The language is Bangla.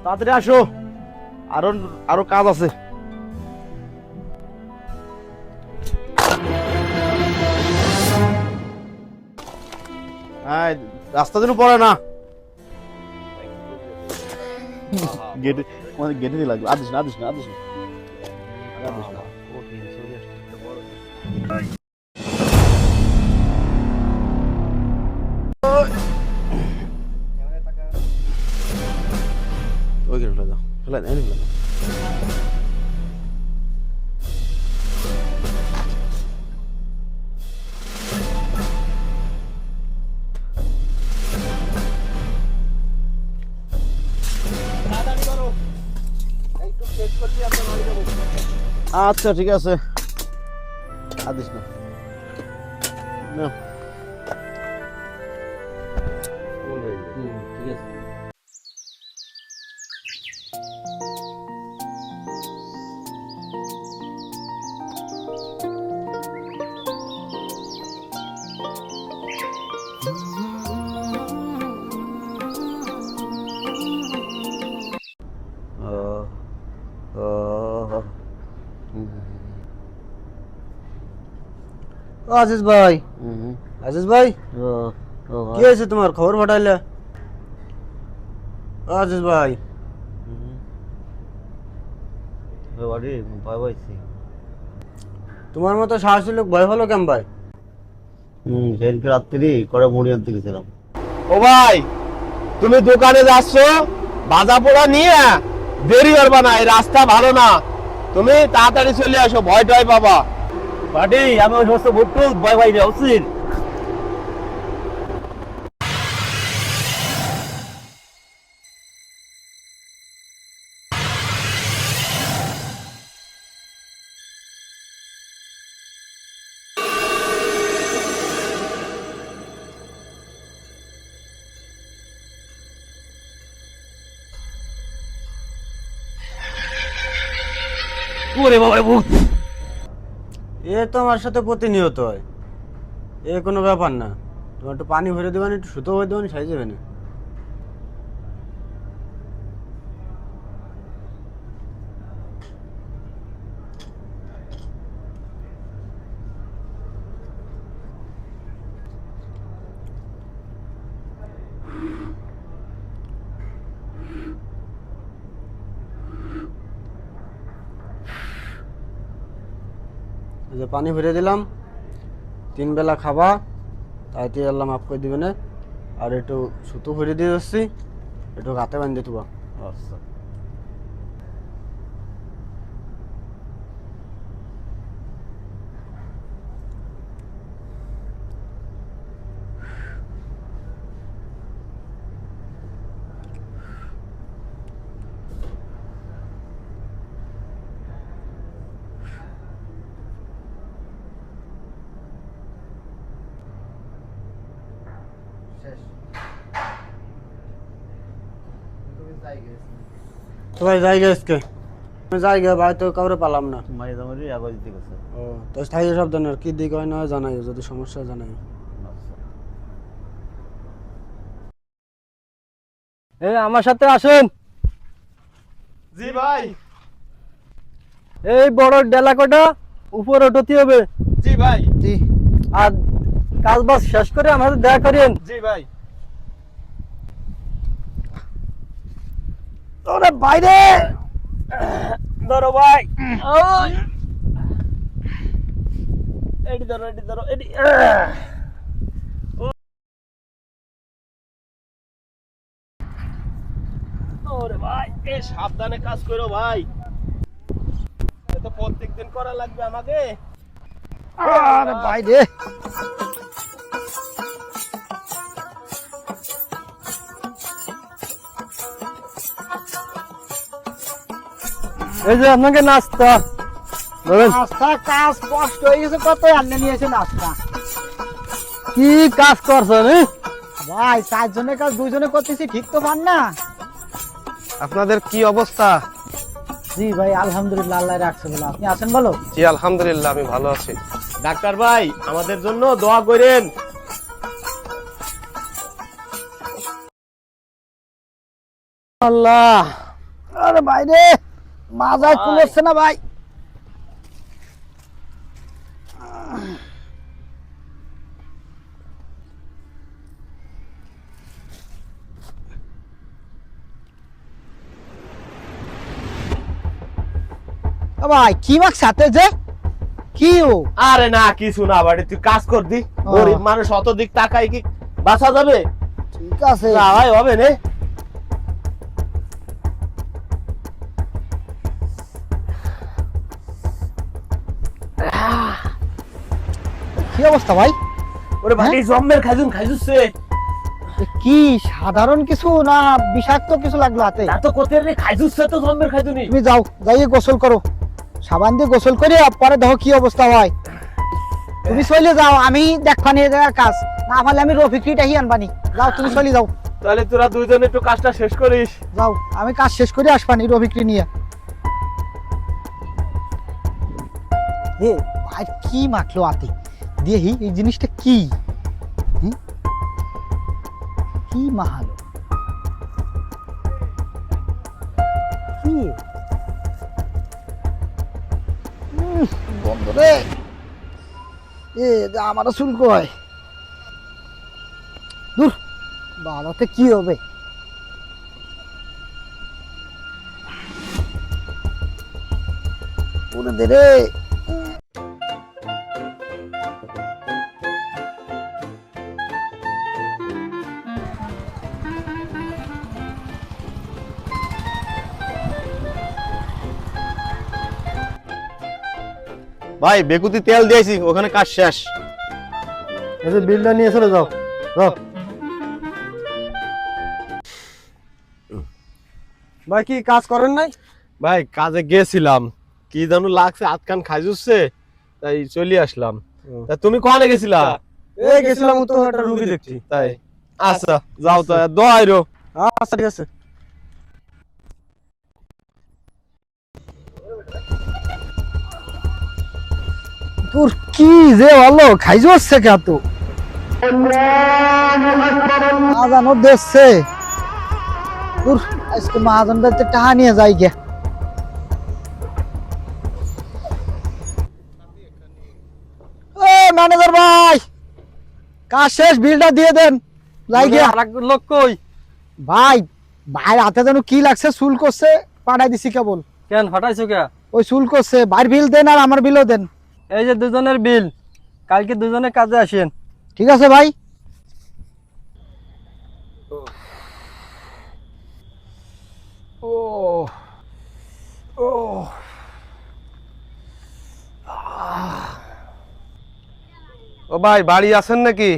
তাড়াতাড়ি আসো, আরো আরো কাজ আছে। রাস্তা যেন পড়ে না। গেটে গেটে দিয়ে লাগবে। আদিস না, আদিস না, আদিস না, আদিস না। ওই গেটে ফেলে দাও, ফেলে দাও, ফেলে দাও। আচ্ছা ঠিক আছে, আদিস না। নাও। ঠিক আছে। আজিজ ভাই, আজিজ ভাই, কি হয়েছে তোমার? খবর পাঠাইলে? আজিজ ভাই, ভয় পাইছি। তোমার মতো সাহসী লোক ভয় হলো কেন ভাই? সেদিনকে রাত্রি করে মুড়ি আনতে গেছিলাম। ও ভাই, তুমি দোকানে যাচ্ছ, ভাজা পোড়া নিয়ে দেরি করবা না, এই রাস্তা ভালো না, তুমি তাড়াতাড়ি চলে আসো, ভয় টয় পাবা। পাটি আমি ওই সমস্ত ভুট্টু ভয় পাই না উচিত। ওরে বাবা ভূত! এ তো আমার সাথে প্রতিনিয়ত হয়, এ কোনো ব্যাপার না। তোমার একটু পানি ভরে দেবেন, একটু সুতো ভরে দেবেন, সাই যাবে না। এই যে পানি ভরে দিলাম, 3 বেলা খাবা, তাইতে আল্লাহ মাফ করে দিবে না। আর একটু সুতো ভরে দিয়ে যাচ্ছি, একটু হাতে বাঁধতে তুবা। আচ্ছা। তো ভাই জায়গা আজকে জায়গা ভাই তো কাউরে পালাম না। মাঝে মাঝে আবার দিতে গেছে। ও তো স্থায়ী সাবধানের কি দিক হয় না হয় জানাই, যদি সমস্যা জানাই। আমার সাথে আসেন। জি ভাই। এই বড় ডেলাকোটা উপরে উঠতে হবে। জি ভাই। জি। আর কাজ বাজ শেষ করে আমাদের দেখা করেন। জি ভাই। ওরে বাইরে ধরো ভাই। ওই এডি ধরো, এডি ধরো, এডি। ওরে ভাই, সাবধানে কাজ করো ভাই, এটা প্রত্যেকদিন করা লাগবে আমাকে। আরে বাইরে এই যে আপনাকে নাস্তা ধরেন। নাস্তা কাজ স্পষ্ট হয়ে গেছে, কত আনলে নিয়েছে নাস্তা। কি কাজ করছেন? ভাই 4 জনের কাজ 2 জনে করতেছি, ঠিক তো পান না। আপনাদের কি অবস্থা? জি ভাই আলহামদুলিল্লাহ, আল্লাহ রাখছে বলে। আপনি আছেন বলো? জি আলহামদুলিল্লাহ, আমি ভালো আছি। ডাক্তার ভাই, আমাদের জন্য দোয়া করেন। আল্লাহ, আরে ভাই রে, মাজায় কুলোচ্ছে না ভাই। ভাই কি মাছ সাথে যে কি ও? আরে না কিছু না বাড়ি, তুই কাজ কর দি। গরিব মানুষ অত দিক তাকাই কি বাঁচা যাবে? ঠিক আছে না ভাই হবে না। কি অবস্থা ভাই? ওরে ভাই জম্মের খাইজুচ্ছে। এ কি সাধারণ কিছু না বিষাক্ত কিছু লাগলো হাতে? তা তো কোতের রে খাইজুচ্ছে, তো জম্মের খাইজুনি। তুমি যাও, যাইয়ে গোসল করো, সাবান দিয়ে গোসল করে পরে দেখো কি অবস্থা হয়। তুমি চলে যাও, আমি দেখবানি কাজ না পারলে আমি রফিকরিটা হি আনবানি। যাও তুমি চলে যাও, তাহলে তোরা দুইজনে একটু কাজটা শেষ করিস। যাও আমি কাজ শেষ করে আসবানি রফিকরি নিয়ে। এ ভাই কি মাখলো হাতে দিয়ে, এই জিনিসটা কি? হুম? কি মাহালো কি? বন্ধ রে, এ আমারও শুল্ক হয়। দূর, বাড়াতে কি হবে? ওরে দে রে। ভাই বেকুতি তেল দিয়েছি, ওখানে কাজ শেষ। এই যে বিলটা নিয়ে চলে যাও, যাও। ভাই কি কাজ করেন নাই? ভাই কাজে গেছিলাম, কি জানো লাগছে, হাত কান খাইজুচ্ছে, তাই চলে আসলাম। তা তুমি কোথায় গেছিলা? এই গেছিলাম তো একটা রুগী দেখছি। তাই আচ্ছা যাও তো, দোয়াই রো। আচ্ছা ঠিক আছে। তোর কি যে হলো, খাই যাচ্ছে কে তো আজানো দেখছে। তোর আজকে মহাজন বাড়িতে টাকা নিয়ে যাই গে। ও ম্যানেজার ভাই, কাজ শেষ, বিলটা দিয়ে দেন, যাই গে। আরেক লোক কই? ভাই ভাই হাতে যেন কি লাগছে, চুল করছে, পাঠাই দিছি কেবল। কেন হটাইছো কে? ওই চুল করছে, ভাইয়ের বিল দেন আর আমার বিলও দেন। এই যে দুজনের বিল, কালকে দুজনে কাজে আসেন। ঠিক আছে ভাই। ও ভাই বাড়ি আছেন নাকি?